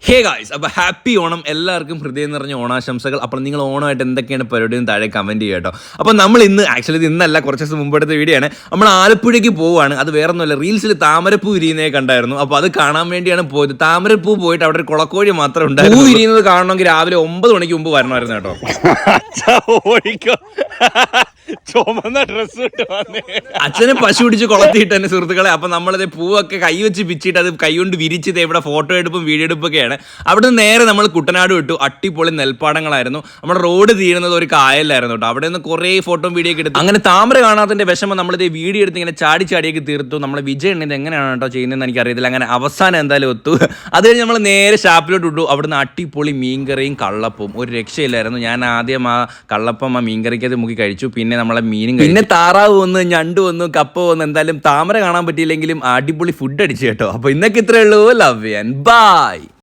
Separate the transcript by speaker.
Speaker 1: Hey guys, അപ്പോൾ happy Onam. എല്ലാവർക്കും ഹൃദയം നിറഞ്ഞ ഓണാശംസകൾ. അപ്പോൾ നിങ്ങൾ ഓണമായിട്ട് എന്തൊക്കെയാണ് പരിപാടി താഴെ കമൻറ്റ് ചെയ്യുക കേട്ടോ. അപ്പോൾ നമ്മൾ ഇന്ന് ആക്ച്വലി ഇന്നല്ല, കുറച്ച് ദിവസം മുമ്പെടുത്ത വീഡിയോ ആണ്. നമ്മൾ ആലപ്പുഴയ്ക്ക് പോവുകയാണ്. അത് വേറെ ഒന്നുമല്ല, റീൽസിൽ താമരപ്പൂ വിരിയുന്നേ കണ്ടായിരുന്നു. അപ്പോൾ അത് കാണാൻ വേണ്ടിയാണ് പോയത്. താമരപ്പൂ പോയിട്ട് അവിടെ ഒരു കുളക്കോഴി മാത്രം ഉണ്ടായിരുന്നു. പൂ വിരിയുന്നത് കാണണമെങ്കിൽ രാവിലെ 9 മണിക്ക് മുമ്പ് വരണമായിരുന്നു കേട്ടോ. ചുമന്ന ഡ്രസ് അച്ഛനെ പശു പിടിച്ച് കൊളത്തിയിട്ട് തന്നെ സുഹൃത്തുക്കളെ. അപ്പൊ നമ്മളത് പൂവൊക്കെ കൈവച്ച് പിച്ചിട്ട് അത് കൈകൊണ്ട് വിരിച്ചത് ഇവിടെ ഫോട്ടോ എടുപ്പും വീഡിയോ എടുപ്പൊക്കെയാണ്. അവിടെ നിന്ന് നേരെ നമ്മൾ കുട്ടനാട് വിട്ടു. അട്ടിപ്പൊളി നെൽപ്പാടങ്ങളായിരുന്നു. നമ്മുടെ റോഡ് തീരുന്നത് ഒരു കായലായിരുന്നു കേട്ടോ. അവിടെ നിന്ന് കുറേ ഫോട്ടോ വീഡിയോ ഒക്കെ എടുത്തു. അങ്ങനെ താമര കാണാത്തതിന്റെ വിഷമം നമ്മളിത് വീഡിയോ എടുത്ത് ഇങ്ങനെ ചാടിയൊക്കെ തീർത്തു. നമ്മളെ വിജയ് എണ്ണത് എങ്ങനെയാണ് കേട്ടോ ചെയ്യുന്നതെന്ന് എനിക്കറിയത്തില്ല. അങ്ങനെ അവസാനം എന്തായാലും ഒത്തു. അത് കഴിഞ്ഞ് നമ്മൾ നേരെ ഷാപ്പിലോട്ട് വിട്ടു. അവിടുന്ന് അട്ടിപ്പൊളി മീൻകറിയും കള്ളപ്പവും ഒരു രക്ഷയില്ലായിരുന്നു. ഞാൻ ആദ്യം ആ കള്ളപ്പം ആ മീൻകറിക്കകത്ത് മുക്കി കഴിച്ചു. പിന്നെ നമ്മളെ മീനും, പിന്നെ താറാവ് വന്നു, ഞണ്ട് വന്നു, കപ്പ വന്നു. എന്തായാലും താമര കാണാൻ പറ്റിയില്ലെങ്കിലും അടിപൊളി ഫുഡ് അടിച്ചു കേട്ടോ. അപ്പൊ ഇന്നൊക്കെ ഇത്രയേ ഉള്ളൂ. Love and by.